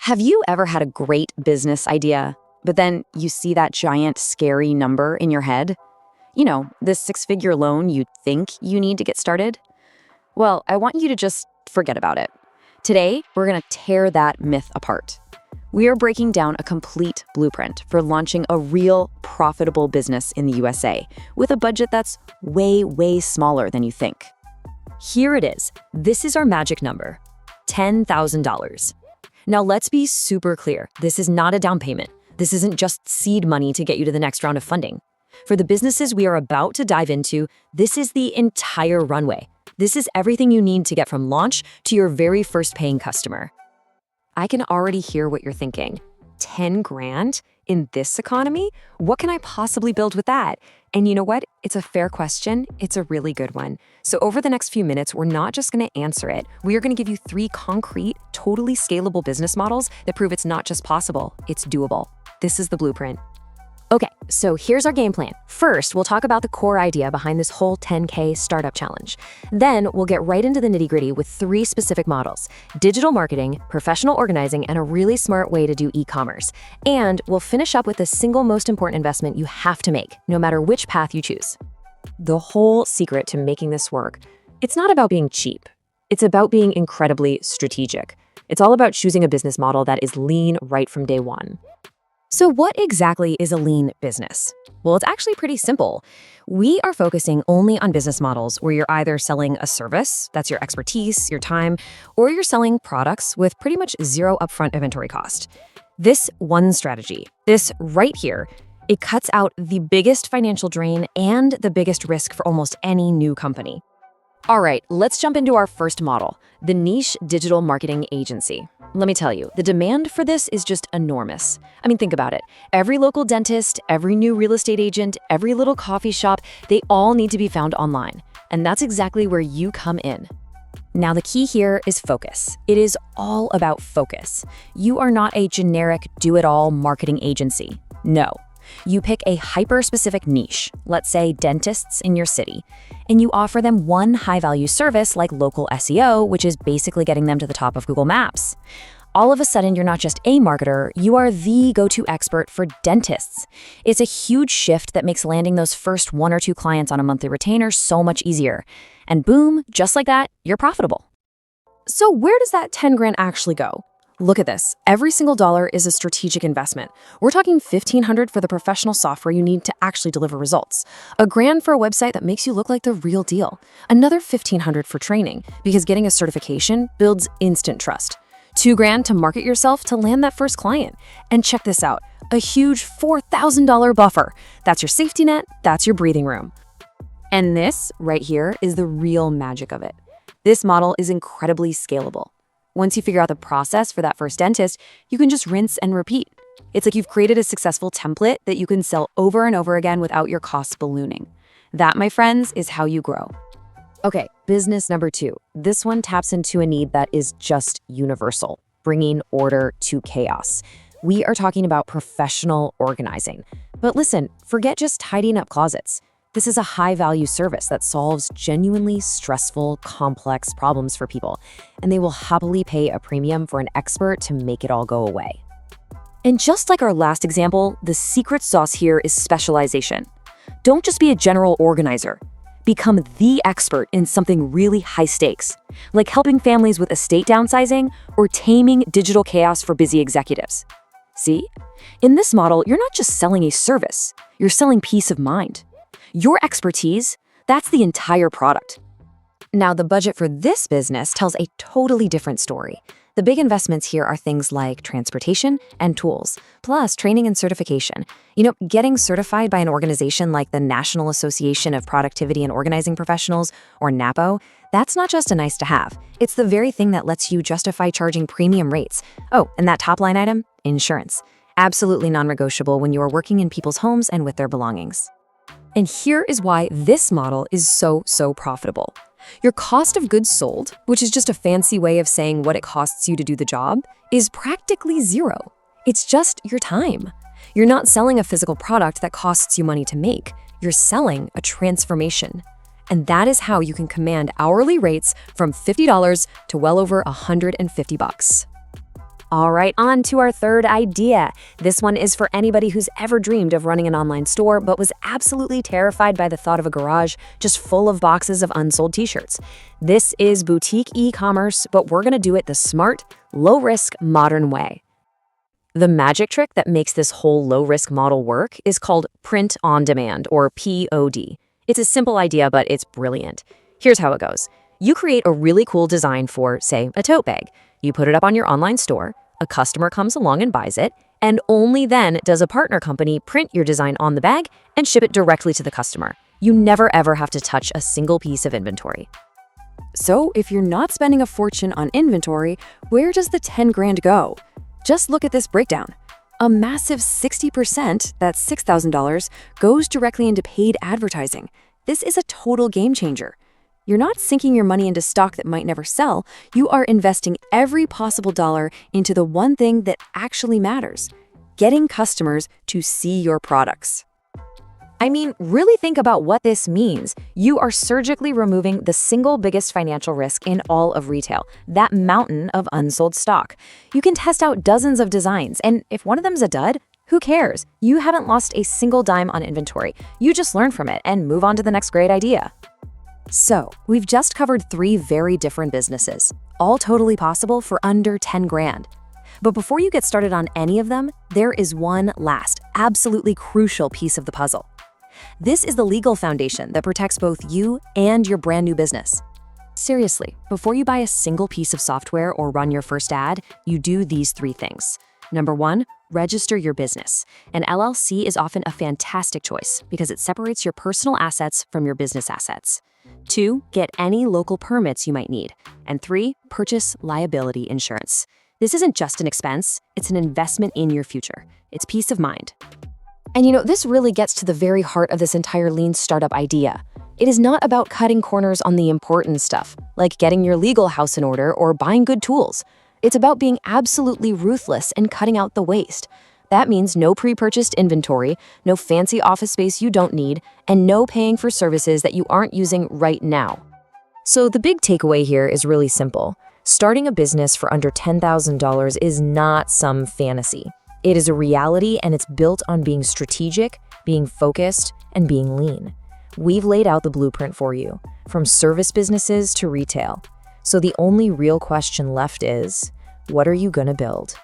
Have you ever had a great business idea, but then you see that giant, scary number in your head? You know, this six-figure loan you think you need to get started? Well, I want you to just forget about it. Today, we're going to tear that myth apart. We are breaking down a complete blueprint for launching a real, profitable business in the USA with a budget that's way, way smaller than you think. Here it is. This is our magic number, $10,000. Now, let's be super clear. This is not a down payment. This isn't just seed money to get you to the next round of funding. For the businesses we are about to dive into, this is the entire runway. This is everything you need to get from launch to your very first paying customer. I can already hear what you're thinking. 10 grand in this economy? What can I possibly build with that? And you know what? It's a fair question. It's a really good one. So over the next few minutes, we're not just going to answer it. We are going to give you 3 concrete, totally scalable business models that prove it's not just possible, it's doable. This is the blueprint. Okay, so here's our game plan. First, we'll talk about the core idea behind this whole 10K startup challenge. Then we'll get right into the nitty-gritty with 3 specific models: digital marketing, professional organizing, and a really smart way to do e-commerce. And we'll finish up with the single most important investment you have to make, no matter which path you choose. The whole secret to making this work, it's not about being cheap. It's about being incredibly strategic. It's all about choosing a business model that is lean right from day one. So what exactly is a lean business? Well, it's actually pretty simple. We are focusing only on business models where you're either selling a service, that's your expertise, your time, or you're selling products with pretty much zero upfront inventory cost. This one strategy, this right here, it cuts out the biggest financial drain and the biggest risk for almost any new company. All right, let's jump into our first model, the niche digital marketing agency. Let me tell you, the demand for this is just enormous. I mean, think about it. Every local dentist, every new real estate agent, every little coffee shop, they all need to be found online. And that's exactly where you come in. Now, the key here is focus. It is all about focus. You are not a generic do-it-all marketing agency. No. You pick a hyper-specific niche, let's say dentists in your city, and you offer them one high-value service like local SEO, which is basically getting them to the top of Google Maps. All of a sudden, you're not just a marketer, you are the go-to expert for dentists. It's a huge shift that makes landing those first 1 or 2 clients on a monthly retainer so much easier. And boom, just like that, you're profitable. So where does that 10 grand actually go? Look at this. Every single dollar is a strategic investment. We're talking $1,500 for the professional software you need to actually deliver results. $1,000 for a website that makes you look like the real deal. Another $1,500 for training, because getting a certification builds instant trust. $2,000 to market yourself to land that first client. And check this out, a huge $4,000 buffer. That's your safety net, that's your breathing room. And this right here is the real magic of it. This model is incredibly scalable. Once you figure out the process for that first dentist, you can just rinse and repeat. It's like you've created a successful template that you can sell over and over again without your costs ballooning. That, my friends, is how you grow. Okay, business number 2. This one taps into a need that is just universal, bringing order to chaos. We are talking about professional organizing. But listen, forget just tidying up closets. This is a high-value service that solves genuinely stressful, complex problems for people, and they will happily pay a premium for an expert to make it all go away. And just like our last example, the secret sauce here is specialization. Don't just be a general organizer. Become the expert in something really high stakes, like helping families with estate downsizing or taming digital chaos for busy executives. See? In this model, you're not just selling a service, you're selling peace of mind. Your expertise, that's the entire product. Now, the budget for this business tells a totally different story. The big investments here are things like transportation and tools, plus training and certification. You know, getting certified by an organization like the National Association of Productivity and Organizing Professionals, or NAPO, that's not just a nice to have. It's the very thing that lets you justify charging premium rates. Oh, and that top line item, insurance. Absolutely non-negotiable when you are working in people's homes and with their belongings. And here is why this model is so profitable. Your cost of goods sold, which is just a fancy way of saying what it costs you to do the job, is practically zero. It's just your time. You're not selling a physical product that costs you money to make. You're selling a transformation. And that is how you can command hourly rates from $50 to well over $150. All right, on to our third idea. This one is for anybody who's ever dreamed of running an online store but was absolutely terrified by the thought of a garage just full of boxes of unsold t-shirts. This is boutique e-commerce, but we're going to do it the smart, low-risk, modern way. The magic trick that makes this whole low-risk model work is called print on demand, or POD. It's a simple idea, but it's brilliant. Here's how it goes. You create a really cool design for, say, a tote bag. You put it up on your online store, a customer comes along and buys it, and only then does a partner company print your design on the bag and ship it directly to the customer. You never ever have to touch a single piece of inventory. So if you're not spending a fortune on inventory, where does the 10 grand go? Just look at this breakdown. A massive 60%, that's $6,000, goes directly into paid advertising. This is a total game changer. You're not sinking your money into stock that might never sell. You are investing every possible dollar into the one thing that actually matters: getting customers to see your products. I mean, really think about what this means. You are surgically removing the single biggest financial risk in all of retail, that mountain of unsold stock. You can test out dozens of designs, and if one of them's a dud, who cares? You haven't lost a single dime on inventory. You just learn from it and move on to the next great idea. So, we've just covered 3 very different businesses, all totally possible for under 10 grand. But before you get started on any of them, there is one last, absolutely crucial piece of the puzzle. This is the legal foundation that protects both you and your brand new business. Seriously, before you buy a single piece of software or run your first ad, you do these 3 things. Number 1, register your business. An LLC is often a fantastic choice because it separates your personal assets from your business assets. 2, get any local permits you might need. And 3, purchase liability insurance. This isn't just an expense, it's an investment in your future. It's peace of mind. And this really gets to the very heart of this entire lean startup idea. It is not about cutting corners on the important stuff, like getting your legal house in order or buying good tools. It's about being absolutely ruthless and cutting out the waste. That means no pre-purchased inventory, no fancy office space you don't need, and no paying for services that you aren't using right now. So the big takeaway here is really simple. Starting a business for under $10,000 is not some fantasy. It is a reality, and it's built on being strategic, being focused, and being lean. We've laid out the blueprint for you, from service businesses to retail. So the only real question left is, what are you going to build?